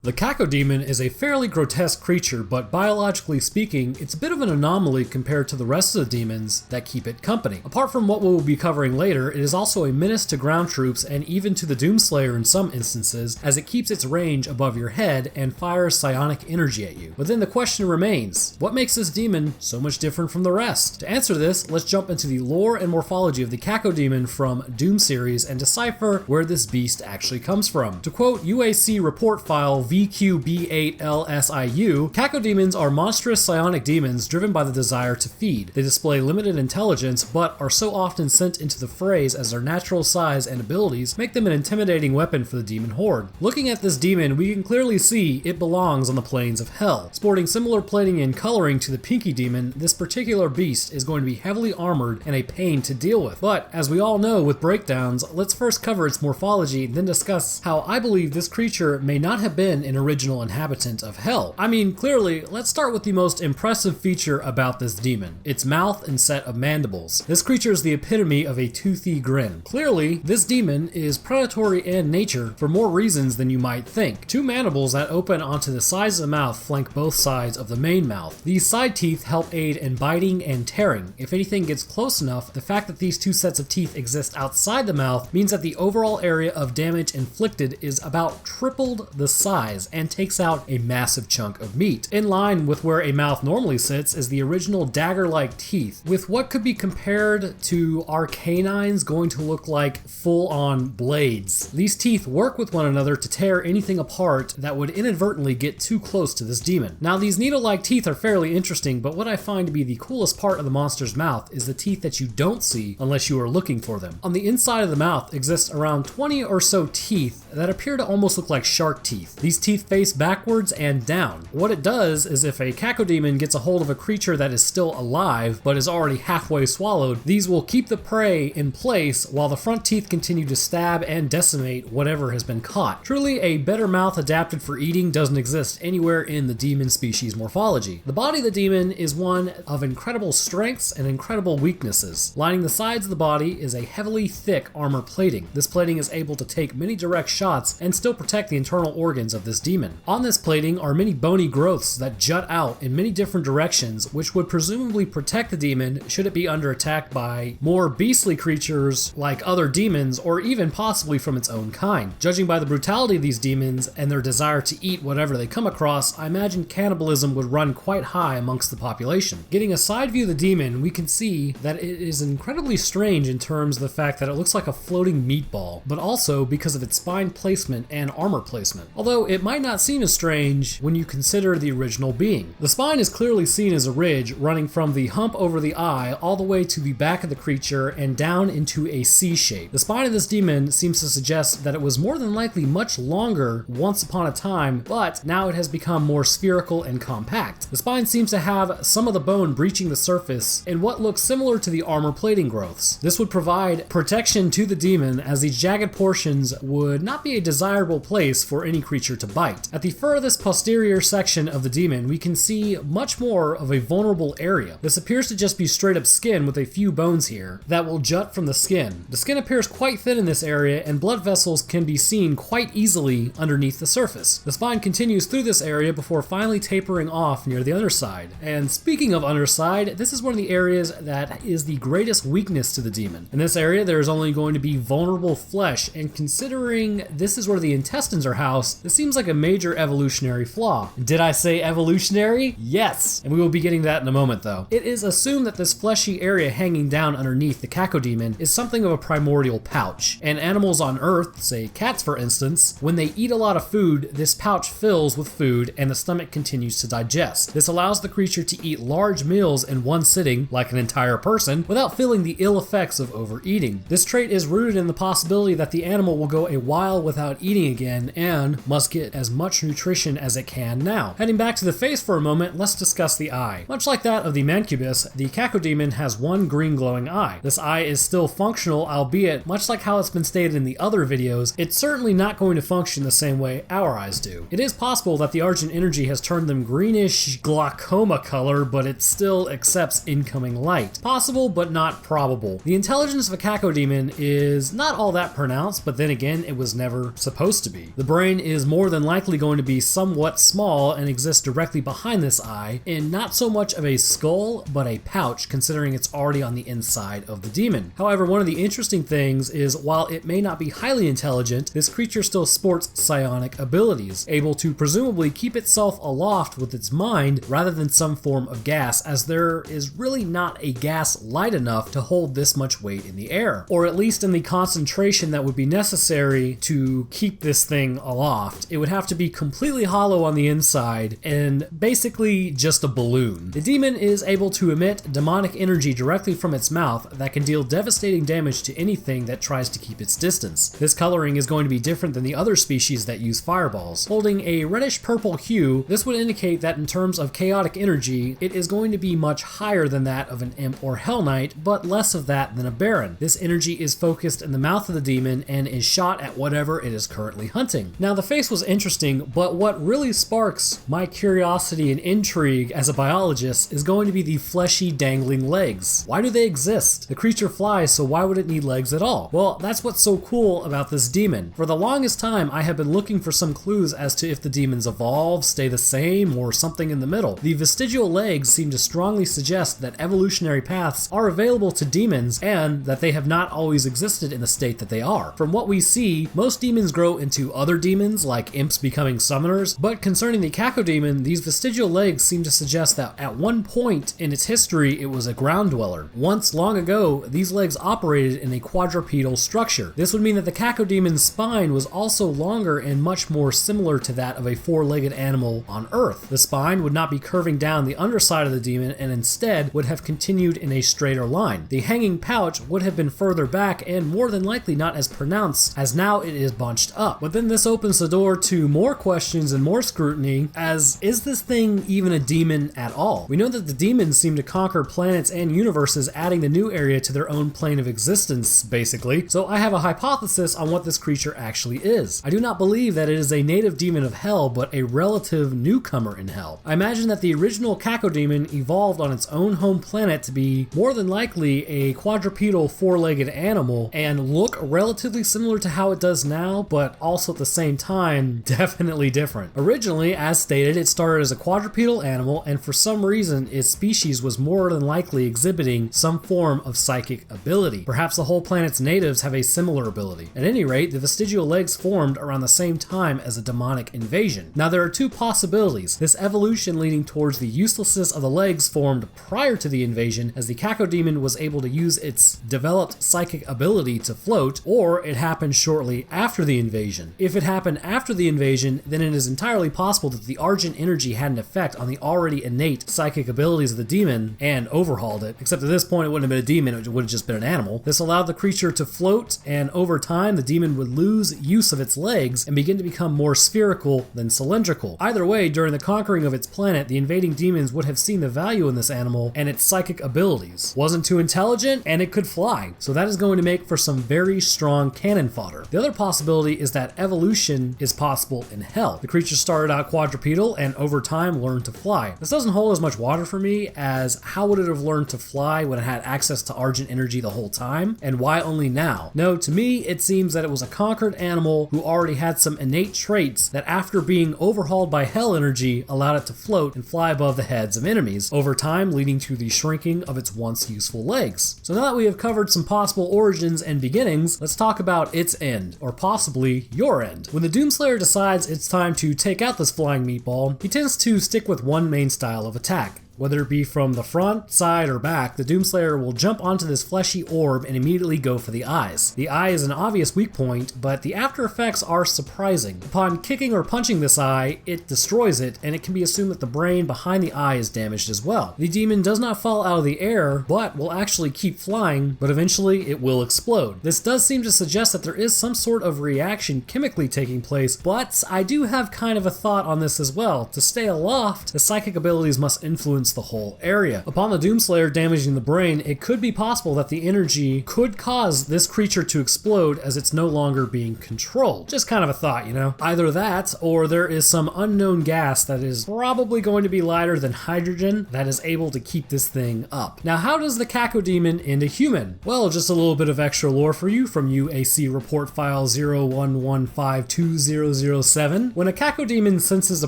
The Cacodemon is a fairly grotesque creature, but biologically speaking, it's a bit of an anomaly compared to the rest of the demons that keep it company. Apart from what we'll be covering later, it is also a menace to ground troops and even to the Doomslayer in some instances, as it keeps its range above your head and fires psionic energy at you. But then the question remains, what makes this demon so much different from the rest? To answer this, let's jump into the lore and morphology of the Cacodemon from Doom series and decipher where this beast actually comes from. To quote UAC report file VQB8LSIU, Cacodemons are monstrous psionic demons driven by the desire to feed. They display limited intelligence, but are so often sent into the frays as their natural size and abilities make them an intimidating weapon for the demon horde. Looking at this demon, we can clearly see it belongs on the plains of hell. Sporting similar plating and coloring to the Pinky Demon, this particular beast is going to be heavily armored and a pain to deal with. But, as we all know with breakdowns, let's first cover its morphology, then discuss how I believe this creature may not have been an original inhabitant of hell. I mean, clearly, let's start with the most impressive feature about this demon, its mouth and set of mandibles. This creature is the epitome of a toothy grin. Clearly, this demon is predatory in nature for more reasons than you might think. Two mandibles that open onto the sides of the mouth flank both sides of the main mouth. These side teeth help aid in biting and tearing. If anything gets close enough, the fact that these two sets of teeth exist outside the mouth means that the overall area of damage inflicted is about tripled the size and takes out a massive chunk of meat. In line with where a mouth normally sits is the original dagger-like teeth, with what could be compared to our canines going to look like full-on blades. These teeth work with one another to tear anything apart that would inadvertently get too close to this demon. Now, these needle-like teeth are fairly interesting, but what I find to be the coolest part of the monster's mouth is the teeth that you don't see unless you are looking for them. On the inside of the mouth exists around 20 or so teeth that appear to almost look like shark teeth. These teeth face backwards and down. What it does is if a Cacodemon gets a hold of a creature that is still alive but is already halfway swallowed, these will keep the prey in place while the front teeth continue to stab and decimate whatever has been caught. Truly, a better mouth adapted for eating doesn't exist anywhere in the demon species morphology. The body of the demon is one of incredible strengths and incredible weaknesses. Lining the sides of the body is a heavily thick armor plating. This plating is able to take many direct shots and still protect the internal organs of this demon. On this plating are many bony growths that jut out in many different directions, which would presumably protect the demon should it be under attack by more beastly creatures like other demons, or even possibly from its own kind. Judging by the brutality of these demons and their desire to eat whatever they come across, I imagine cannibalism would run quite high amongst the population. Getting a side view of the demon, we can see that it is incredibly strange in terms of the fact that it looks like a floating meatball, but also because of its spine placement and armor placement. Although it might not seem as strange when you consider the original being. The spine is clearly seen as a ridge running from the hump over the eye all the way to the back of the creature and down into a C shape. The spine of this demon seems to suggest that it was more than likely much longer once upon a time, but now it has become more spherical and compact. The spine seems to have some of the bone breaching the surface in what looks similar to the armor plating growths. This would provide protection to the demon, as these jagged portions would not be a desirable place for any creature to bite. At the furthest posterior section of the demon, we can see much more of a vulnerable area. This appears to just be straight up skin with a few bones here that will jut from the skin. The skin appears quite thin in this area, and blood vessels can be seen quite easily underneath the surface. The spine continues through this area before finally tapering off near the underside. And speaking of underside, this is one of the areas that is the greatest weakness to the demon. In this area, there is only going to be vulnerable flesh, and considering this is where the intestines are housed, this seems like a major evolutionary flaw. Did I say evolutionary? Yes! And we will be getting to that in a moment though. It is assumed that this fleshy area hanging down underneath the Cacodemon is something of a primordial pouch. And animals on Earth, say cats for instance, when they eat a lot of food, this pouch fills with food and the stomach continues to digest. This allows the creature to eat large meals in one sitting, like an entire person, without feeling the ill effects of overeating. This trait is rooted in the possibility that the animal will go a while without eating again and must get as much nutrition as it can now. Heading back to the face for a moment, let's discuss the eye. Much like that of the Mancubus, the Cacodemon has one green glowing eye. This eye is still functional, albeit much like how it's been stated in the other videos, it's certainly not going to function the same way our eyes do. It is possible that the Argent energy has turned them greenish glaucoma color, but it still accepts incoming light. Possible, but not probable. The intelligence of a Cacodemon is not all that pronounced, but then again, it was never supposed to be. The brain is more more than likely going to be somewhat small and exist directly behind this eye, in not so much of a skull, but a pouch, considering it's already on the inside of the demon. However, one of the interesting things is while it may not be highly intelligent, this creature still sports psionic abilities, able to presumably keep itself aloft with its mind rather than some form of gas, as there is really not a gas light enough to hold this much weight in the air, or at least in the concentration that would be necessary to keep this thing aloft. It would have to be completely hollow on the inside and basically just a balloon. The demon is able to emit demonic energy directly from its mouth that can deal devastating damage to anything that tries to keep its distance. This coloring is going to be different than the other species that use fireballs. Holding a reddish purple hue, this would indicate that in terms of chaotic energy, it is going to be much higher than that of an imp or hell knight, but less of that than a baron. This energy is focused in the mouth of the demon and is shot at whatever it is currently hunting. Now, the face was interesting, but what really sparks my curiosity and intrigue as a biologist is going to be the fleshy dangling legs. Why do they exist? The creature flies, so why would it need legs at all? Well, that's what's so cool about this demon. For the longest time, I have been looking for some clues as to if the demons evolve, stay the same, or something in the middle. The vestigial legs seem to strongly suggest that evolutionary paths are available to demons and that they have not always existed in the state that they are. From what we see, most demons grow into other demons, like imps becoming summoners, but concerning the Cacodemon, these vestigial legs seem to suggest that at one point in its history, it was a ground dweller. Once long ago, these legs operated in a quadrupedal structure. This would mean that the Cacodemon's spine was also longer and much more similar to that of a four-legged animal on Earth. The spine would not be curving down the underside of the demon and instead would have continued in a straighter line. The hanging pouch would have been further back and more than likely not as pronounced, as now it is bunched up. But then this opens the door to more questions and more scrutiny, as is this thing even a demon at all? We know that the demons seem to conquer planets and universes, adding the new area to their own plane of existence, basically. So I have a hypothesis on what this creature actually is. I do not believe that it is a native demon of hell, but a relative newcomer in hell. I imagine that the original Cacodemon evolved on its own home planet to be more than likely a quadrupedal four-legged animal and look relatively similar to how it does now, but also at the same time definitely different. Originally, as stated, it started as a quadrupedal animal, and for some reason its species was more than likely exhibiting some form of psychic ability. Perhaps the whole planet's natives have a similar ability. At any rate, the vestigial legs formed around the same time as a demonic invasion. Now, there are two possibilities. This evolution leading towards the uselessness of the legs formed prior to the invasion, as the Cacodemon was able to use its developed psychic ability to float, or it happened shortly after the invasion. If it happened after the invasion, then it is entirely possible that the Argent energy had an effect on the already innate psychic abilities of the demon and overhauled it, except at this point it wouldn't have been a demon, it would have just been an animal. This allowed the creature to float, and over time the demon would lose use of its legs and begin to become more spherical than cylindrical. Either way, during the conquering of its planet, the invading demons would have seen the value in this animal and its psychic abilities. Wasn't too intelligent, and it could fly, so that is going to make for some very strong cannon fodder. The other possibility is that evolution is possible in hell. The creature started out quadrupedal and over time learned to fly. This doesn't hold as much water for me as how would it have learned to fly when it had access to Argent energy the whole time, and why only now? No, to me it seems that it was a conquered animal who already had some innate traits that after being overhauled by hell energy allowed it to float and fly above the heads of enemies, over time leading to the shrinking of its once useful legs. So now that we have covered some possible origins and beginnings, let's talk about its end, or possibly your end. When the Doomslayer decides it's time to take out this flying meatball, he tends to stick with one main style of attack. Whether it be from the front, side, or back, the Doomslayer will jump onto this fleshy orb and immediately go for the eyes. The eye is an obvious weak point, but the after effects are surprising. Upon kicking or punching this eye, it destroys it, and it can be assumed that the brain behind the eye is damaged as well. The demon does not fall out of the air, but will actually keep flying, but eventually it will explode. This does seem to suggest that there is some sort of reaction chemically taking place, but I do have kind of a thought on this as well. To stay aloft, the psychic abilities must influence explodes the whole area. Upon the Doomslayer damaging the brain, it could be possible that the energy could cause this creature to explode as it's no longer being controlled. Just kind of a thought, you know? Either that, or there is some unknown gas that is probably going to be lighter than hydrogen that is able to keep this thing up. Now, how does the Cacodemon end a human? Well, just a little bit of extra lore for you from UAC report file 01152007. When a Cacodemon senses the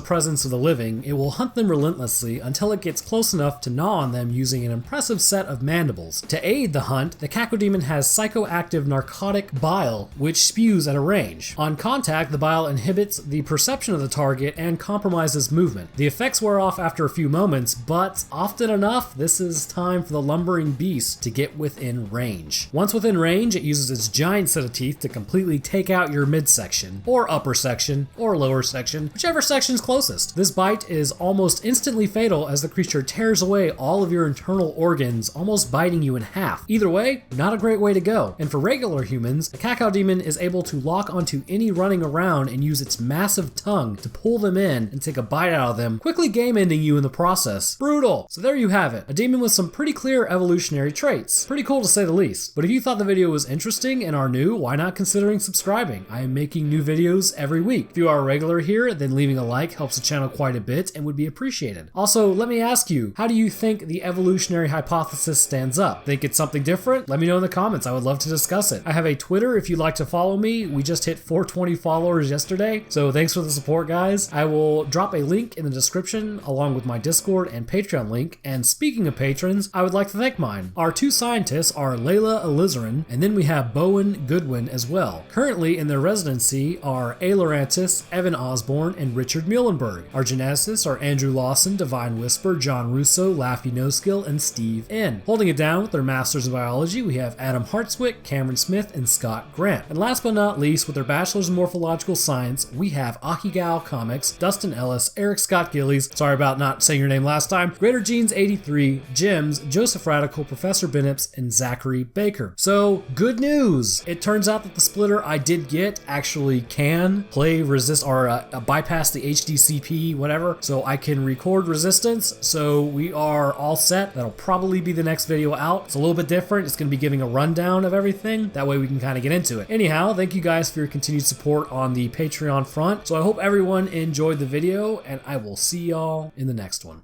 presence of the living, it will hunt them relentlessly until it gets close enough to gnaw on them using an impressive set of mandibles. To aid the hunt, the Cacodemon has psychoactive narcotic bile, which spews at a range. On contact, the bile inhibits the perception of the target and compromises movement. The effects wear off after a few moments, but often enough, this is time for the lumbering beast to get within range. Once within range, it uses its giant set of teeth to completely take out your midsection, or upper section, or lower section, whichever section's closest. This bite is almost instantly fatal as the creature tears away all of your internal organs, almost biting you in half. Either way, not a great way to go. And for regular humans, the Cacodemon is able to lock onto any running around and use its massive tongue to pull them in and take a bite out of them, quickly game ending you in the process. Brutal! So there you have it, a demon with some pretty clear evolutionary traits. Pretty cool to say the least. But if you thought the video was interesting and are new, why not considering subscribing? I am making new videos every week. If you are a regular here, then leaving a like helps the channel quite a bit and would be appreciated. Also, let me ask you, how do you think the evolutionary hypothesis stands up? Think it's something different? Let me know in the comments. I would love to discuss it. I have a Twitter if you'd like to follow me. We just hit 420 followers yesterday, so thanks for the support, guys. I will drop a link in the description along with my Discord and Patreon link. And speaking of patrons, I would like to thank mine. Our two scientists are Layla Alizarin, and then we have Bowen Goodwin as well. Currently in their residency are A. Laurantis, Evan Osborne, and Richard Muhlenberg. Our geneticists are Andrew Lawson, Divine Whisper, John Russo, Laffy No Skill, and Steve N. Holding it down with their masters in biology, we have Adam Hartswick, Cameron Smith, and Scott Grant. And last but not least, with their bachelors in morphological science, we have Akigao Comics, Dustin Ellis, Eric Scott Gillies, sorry about not saying your name last time, Greater Genes 83, Jims, Joseph Radical, Professor Bennips, and Zachary Baker. So, good news! It turns out that the splitter I did get actually can play resist or bypass the HDCP, whatever, so I can record resistance. So we are all set. That'll probably be the next video out. It's a little bit different. It's going to be giving a rundown of everything. That way we can kind of get into it. Anyhow, thank you guys for your continued support on the Patreon front. So I hope everyone enjoyed the video, and I will see y'all in the next one.